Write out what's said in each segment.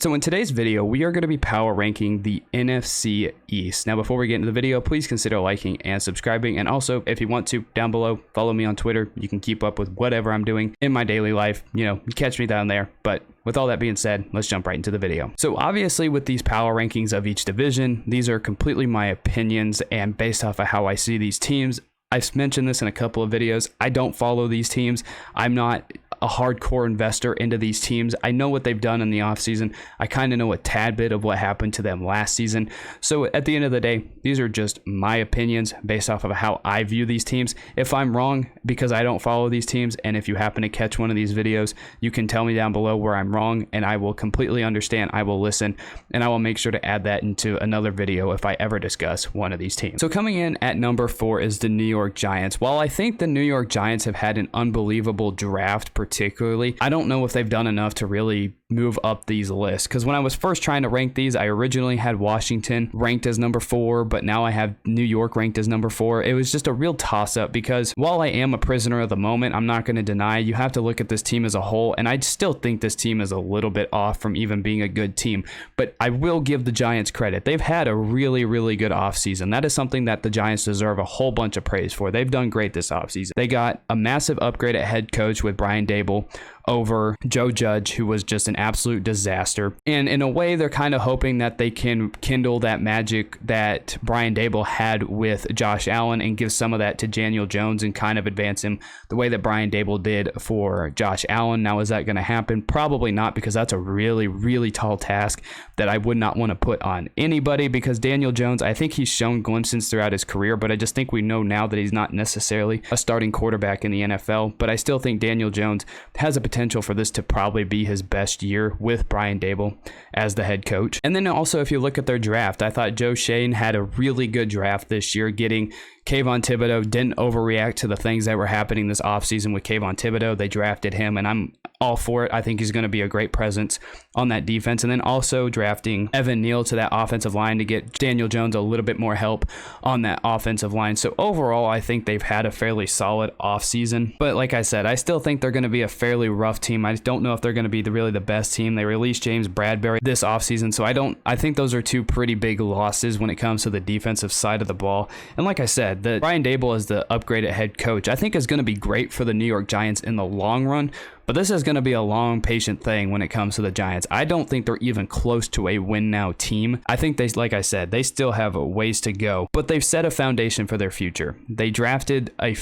So in today's video, we are going to be power ranking the NFC East. Now, before we get into the video, please consider liking and subscribing. And also, if you want to, down below, follow me on Twitter. You can keep up with whatever I'm doing in my daily life. You catch me down there. But with all that being said, let's jump right into the video. So obviously with these power rankings of each division, these are completely my opinions and based off of how I see these teams. I've mentioned this in a couple of videos. I don't follow these teams. I'm not a hardcore investor into these teams. I know what they've done in the offseason. I kind of know a tad bit of what happened to them last season. So at the end of the day, these are just my opinions based off of how I view these teams. If I'm wrong because I don't follow these teams, and if you happen to catch one of these videos, you can tell me down below where I'm wrong, and I will completely understand. I will listen, and I will make sure to add that into another video if I ever discuss one of these teams. So coming in at number 4 is the New York Giants. While I think the New York Giants have had an unbelievable draft, particularly, I don't know if they've done enough to really move up these lists, because when I was first trying to rank these, I originally had Washington ranked as number 4, but now I have New York ranked as number 4. It was just a real toss-up because while I am a prisoner of the moment, I'm not going to deny you have to look at this team as a whole, and I still think this team is a little bit off from even being a good team, but I will give the Giants credit. They've had a really, really good offseason. That is something that the Giants deserve a whole bunch of praise for. They've done great this offseason. They got a massive upgrade at head coach with Brian Daboll over Joe Judge, who was just an absolute disaster. And in a way, they're kind of hoping that they can kindle that magic that Brian Daboll had with Josh Allen and give some of that to Daniel Jones and kind of advance him the way that Brian Daboll did for Josh Allen. Now, is that going to happen? Probably not, because that's a really, really tall task that I would not want to put on anybody, because Daniel Jones, I think he's shown glimpses throughout his career, but I just think we know now that he's not necessarily a starting quarterback in the NFL. But I still think Daniel Jones has a potential for this to probably be his best year with Brian Daboll as the head coach. And then also, if you look at their draft, I thought Joe Schoen had a really good draft this year, getting Kayvon Thibodeau. Didn't overreact to the things that were happening this offseason with Kayvon Thibodeau. They drafted him, and I'm all for it. I think he's going to be a great presence on that defense. And then also drafting Evan Neal to that offensive line to get Daniel Jones a little bit more help on that offensive line. So overall, I think they've had a fairly solid offseason. But like I said, I still think they're going to be a fairly rough team. I don't know if they're going to be really the best team. They released James Bradbury this offseason, so I think those are two pretty big losses when it comes to the defensive side of the ball. And like I said, the Brian Daboll as the upgraded head coach, I think is going to be great for the New York Giants in the long run. But this is going to be a long, patient thing when it comes to the Giants. I don't think they're even close to a win-now team. I think they, like I said, they still have a ways to go, but they've set a foundation for their future. They drafted a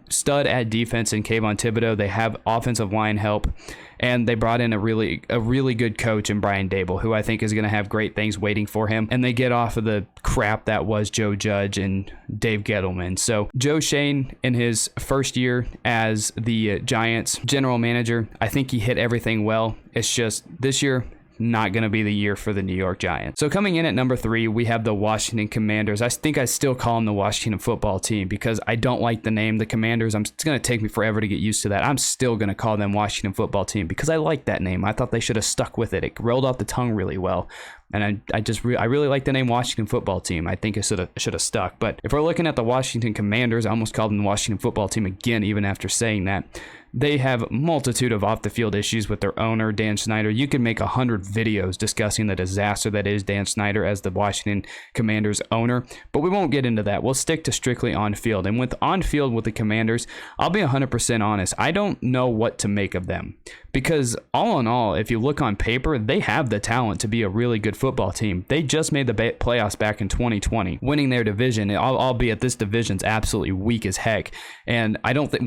stud at defense in Kayvon Thibodeau. They have offensive line help, and they brought in a really good coach in Brian Daboll, who I think is going to have great things waiting for him. And they get off of the crap that was Joe Judge and Dave Gettleman. So Joe Schoen, in his first year as the Giants general manager, I think he hit everything well. It's just this year, not going to be the year for the New York Giants. So coming in at number 3, we have the Washington Commanders. I think I still call them the Washington football team because I don't like the name, the Commanders. It's going to take me forever to get used to that. I'm still going to call them Washington football team because I like that name. I thought they should have stuck with it. It rolled off the tongue really well. And I really like the name Washington football team. I think it should have stuck. But if we're looking at the Washington Commanders, I almost called them the Washington football team again, even after saying that. They have a multitude of off-the-field issues with their owner, Dan Snyder. You can make 100 videos discussing the disaster that is Dan Snyder as the Washington Commanders owner, but we won't get into that. We'll stick to strictly on-field. And with on-field with the Commanders, I'll be 100% honest. I don't know what to make of them because all in all, if you look on paper, they have the talent to be a really good football team. They just made the playoffs back in 2020, winning their division, albeit this division's absolutely weak as heck. And I don't think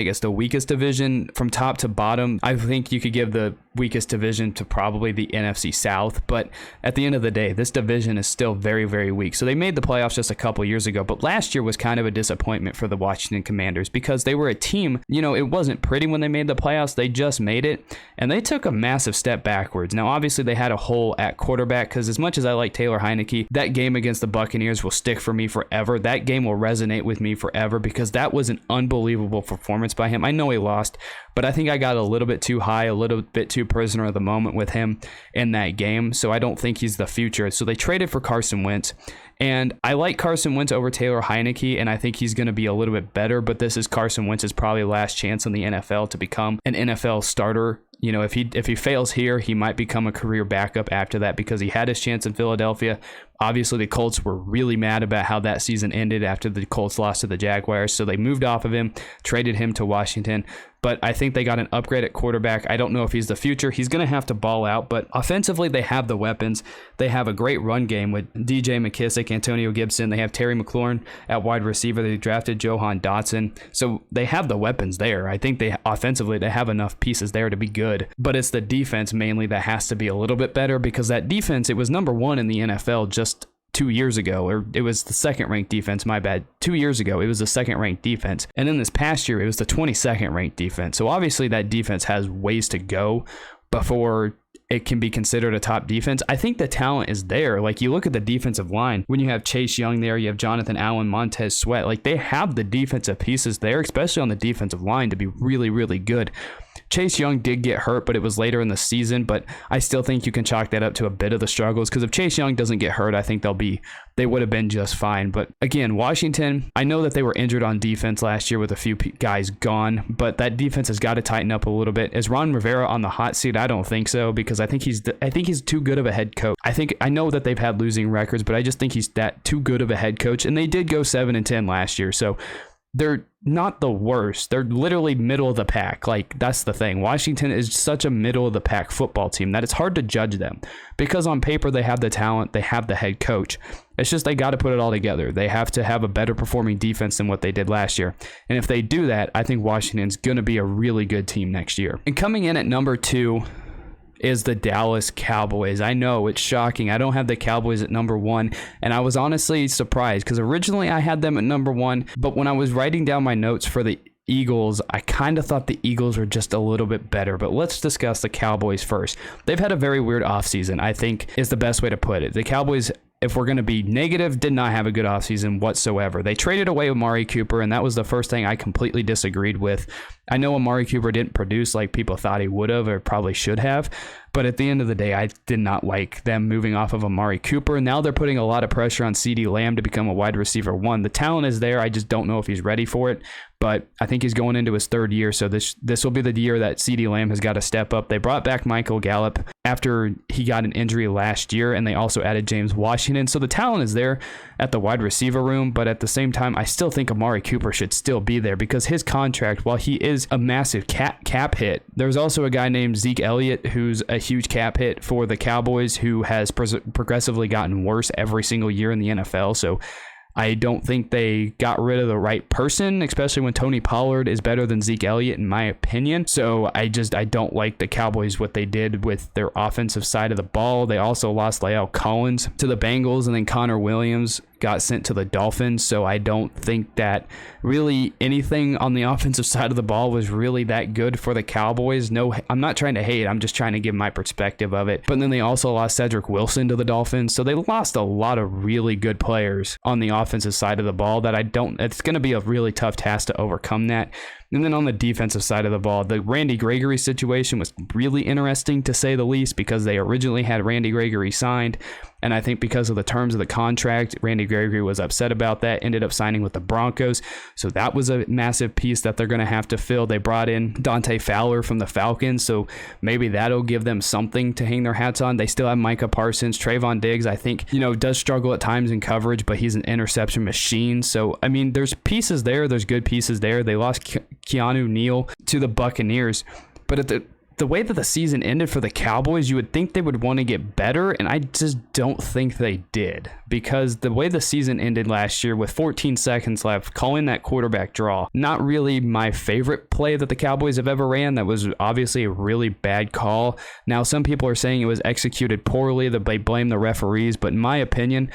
it's the weakest division from top to bottom. I think you could give the weakest division to probably the NFC South, but at the end of the day, this division is still very, very weak. So they made the playoffs just a couple years ago, but last year was kind of a disappointment for the Washington Commanders because they were a team, it wasn't pretty when they made the playoffs. They just made it, and they took a massive step backwards. Now, obviously, they had a hole at quarterback because as much as I like Taylor Heineke, that game against the Buccaneers will stick for me forever. That game will resonate with me forever because that was an unbelievable performance by him. I know he lost, but I think I got a little bit too high, a little bit too prisoner of the moment with him in that game. So I don't think he's the future. So they traded for Carson Wentz. And I like Carson Wentz over Taylor Heineke, and I think he's going to be a little bit better, but this is Carson Wentz's probably last chance in the NFL to become an NFL starter You know, if he fails here, he might become a career backup after that because he had his chance in Philadelphia. Obviously, the Colts were really mad about how that season ended after the Colts lost to the Jaguars, so they moved off of him, traded him to Washington. But I think they got an upgrade at quarterback. I don't know if he's the future. He's going to have to ball out, but offensively, they have the weapons. They have a great run game with DJ McKissick, Antonio Gibson. They have Terry McLaurin at wide receiver. They drafted Johan Dotson. So they have the weapons there. I think offensively, they have enough pieces there to be good. But it's the defense mainly that has to be a little bit better because that defense, it was number 1 in the NFL just 2 years ago, or it was the second ranked defense, my bad. 2 years ago, it was the second ranked defense. And then this past year, it was the 22nd ranked defense. So obviously that defense has ways to go before it can be considered a top defense. I think the talent is there. Like, you look at the defensive line, when you have Chase Young there, you have Jonathan Allen, Montez Sweat, like they have the defensive pieces there, especially on the defensive line, to be really, really good. Chase Young did get hurt, but it was later in the season, but I still think you can chalk that up to a bit of the struggles because if Chase Young doesn't get hurt, I think they would have been just fine. But again, Washington, I know that they were injured on defense last year with a few guys gone, but that defense has got to tighten up a little bit. Is Ron Rivera on the hot seat? I don't think so because I think he's too good of a head coach. I know that they've had losing records, but I just think he's that too good of a head coach, and they did go 7-10 last year, so they're not the worst. They're literally middle of the pack. Like, that's the thing. Washington is such a middle of the pack football team that it's hard to judge them because on paper they have the talent, they have the head coach. It's just they got to put it all together. They have to have a better performing defense than what they did last year. And if they do that, I think Washington's going to be a really good team next year. And coming in at number 2 is the Dallas Cowboys. I know it's shocking. I don't have the Cowboys at number 1, and I was honestly surprised because originally I had them at number 1, but when I was writing down my notes for the Eagles, I kind of thought the Eagles were just a little bit better, but let's discuss the Cowboys first. They've had a very weird offseason, I think is the best way to put it. The Cowboys, if we're going to be negative, did not have a good offseason whatsoever. They traded away Amari Cooper, and that was the first thing I completely disagreed with. I know Amari Cooper didn't produce like people thought he would have or probably should have, but at the end of the day, I did not like them moving off of Amari Cooper. Now they're putting a lot of pressure on CeeDee Lamb to become a wide receiver 1. The talent is there. I just don't know if he's ready for it, but I think he's going into his 3rd year, so this will be the year that CeeDee Lamb has got to step up. They brought back Michael Gallup after he got an injury last year, and they also added James Washington, so the talent is there at the wide receiver room, but at the same time, I still think Amari Cooper should still be there because his contract, while he is a massive cap hit, there's also a guy named Zeke Elliott who's a huge cap hit for the Cowboys who has progressively gotten worse every single year in the NFL, so I don't think they got rid of the right person, especially when Tony Pollard is better than Zeke Elliott, in my opinion. So I don't like the Cowboys, what they did with their offensive side of the ball. They also lost La'el Collins to the Bengals, and then Connor Williams got sent to the Dolphins. So I don't think that really anything on the offensive side of the ball was really that good for the Cowboys. No, I'm not trying to hate. I'm just trying to give my perspective of it. But then they also lost Cedric Wilson to the Dolphins. So they lost a lot of really good players on the offensive side of the ball that it's going to be a really tough task to overcome that. And then on the defensive side of the ball, the Randy Gregory situation was really interesting to say the least because they originally had Randy Gregory signed. And I think because of the terms of the contract, Randy Gregory was upset about that, ended up signing with the Broncos. So that was a massive piece that they're going to have to fill. They brought in Dante Fowler from the Falcons, so maybe that'll give them something to hang their hats on. They still have Micah Parsons. Trayvon Diggs, I think, does struggle at times in coverage, but he's an interception machine. So, I mean, there's pieces there. There's good pieces there. They lost Keanu Neal to the Buccaneers, but at the way that the season ended for the Cowboys, you would think they would want to get better, and I just don't think they did because the way the season ended last year with 14 seconds left, calling that quarterback draw, not really my favorite play that the Cowboys have ever ran. That was obviously a really bad call. Now, some people are saying it was executed poorly, that they blame the referees, but in my opinion,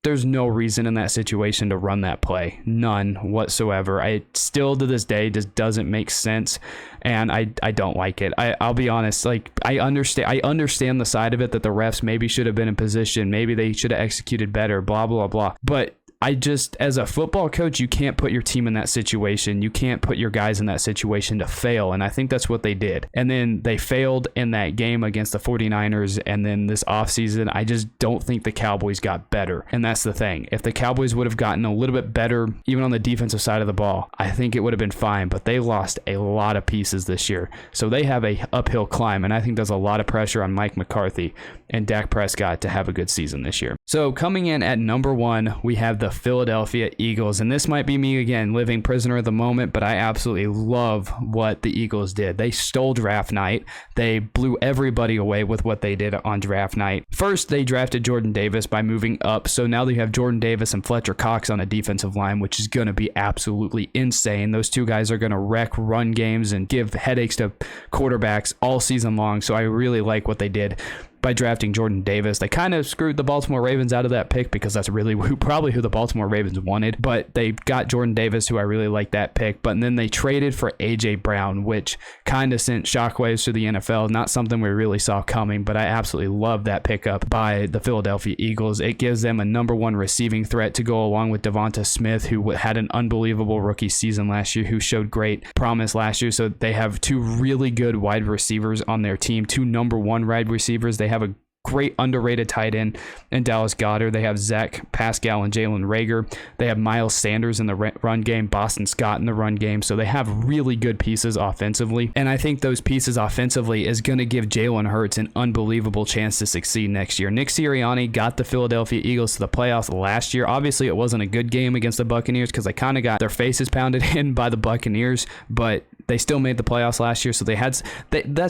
there's no reason in that situation to run that play. None whatsoever. I still to this day just doesn't make sense, and I don't like it. I'll be honest, like I understand the side of it that the refs maybe should have been in position, maybe they should have executed better, blah blah blah. But as a football coach, you can't put your team in that situation. You can't put your guys in that situation to fail. And I think that's what they did. And then they failed in that game against the 49ers. And then this offseason, I just don't think the Cowboys got better. And that's the thing. If the Cowboys would have gotten a little bit better, even on the defensive side of the ball, I think it would have been fine. But they lost a lot of pieces this year. So they have a uphill climb. And I think there's a lot of pressure on Mike McCarthy and Dak Prescott to have a good season this year. So coming in at number 1, we have the Philadelphia Eagles. And this might be me again, living prisoner of the moment, but I absolutely love what the Eagles did. They stole draft night. They blew everybody away with what they did on draft night. First, they drafted Jordan Davis by moving up. So now they have Jordan Davis and Fletcher Cox on a defensive line, which is going to be absolutely insane. Those two guys are going to wreck run games and give headaches to quarterbacks all season long. So I really like what they did by drafting Jordan Davis. They kind of screwed the Baltimore Ravens out of that pick because that's really probably who the Baltimore Ravens wanted. But they got Jordan Davis, who I really like that pick. But then they traded for A.J. Brown, which kind of sent shockwaves to the NFL. Not something we really saw coming, but I absolutely love that pickup by the Philadelphia Eagles. It gives them a number 1 receiving threat to go along with Devonta Smith, who had an unbelievable rookie season last year, who showed great promise last year. So they have 2 really good wide receivers on their team, 2 number 1 wide receivers. They have a great underrated tight end in Dallas Goedert. They have Zach Pascal and Jalen Reagor. They have Miles Sanders in the run game, Boston Scott in the run game. So they have really good pieces offensively. And I think those pieces offensively is going to give Jalen Hurts an unbelievable chance to succeed next year. Nick Sirianni got the Philadelphia Eagles to the playoffs last year. Obviously, it wasn't a good game against the Buccaneers because they kind of got their faces pounded in by the Buccaneers, but they still made the playoffs last year. So that's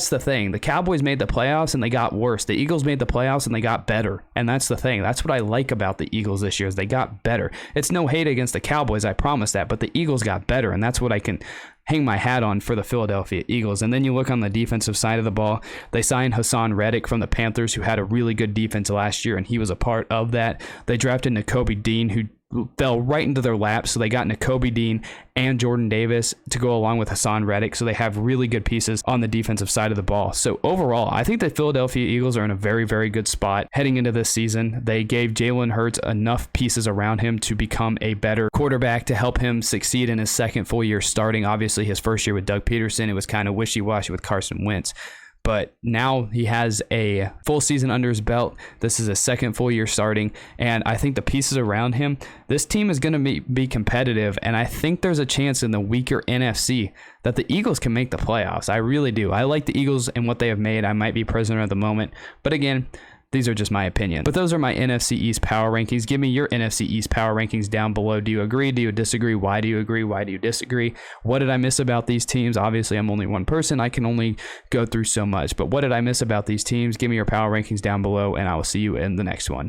the thing. The Cowboys made the playoffs and they got worse. The Eagles made the playoffs and they got better. And that's the thing. That's what I like about the Eagles this year is they got better. It's no hate against the Cowboys, I promise that, but the Eagles got better. And that's what I can hang my hat on for the Philadelphia Eagles. And then you look on the defensive side of the ball, they signed Hassan Reddick from the Panthers, who had a really good defense last year, and he was a part of that. They drafted Nakobe Dean, who fell right into their lap. So they got Nakobe Dean and Jordan Davis to go along with Hassan Reddick. So they have really good pieces on the defensive side of the ball. So overall, I think the Philadelphia Eagles are in a very, very good spot heading into this season. They gave Jalen Hurts enough pieces around him to become a better quarterback to help him succeed in his second full year starting. Obviously, his first year with Doug Peterson, it was kind of wishy-washy with Carson Wentz. But now he has a full season under his belt. This is a second full year starting. And I think the pieces around him, this team is going to be competitive. And I think there's a chance in the weaker NFC that the Eagles can make the playoffs. I really do. I like the Eagles and what they have made. I might be prisoner at the moment. But again, these are just my opinions. But those are my NFC East power rankings. Give me your NFC East power rankings down below. Do you agree? Do you disagree? Why do you agree? Why do you disagree? What did I miss about these teams? Obviously, I'm only one person. I can only go through so much. But what did I miss about these teams? Give me your power rankings down below, and I will see you in the next one.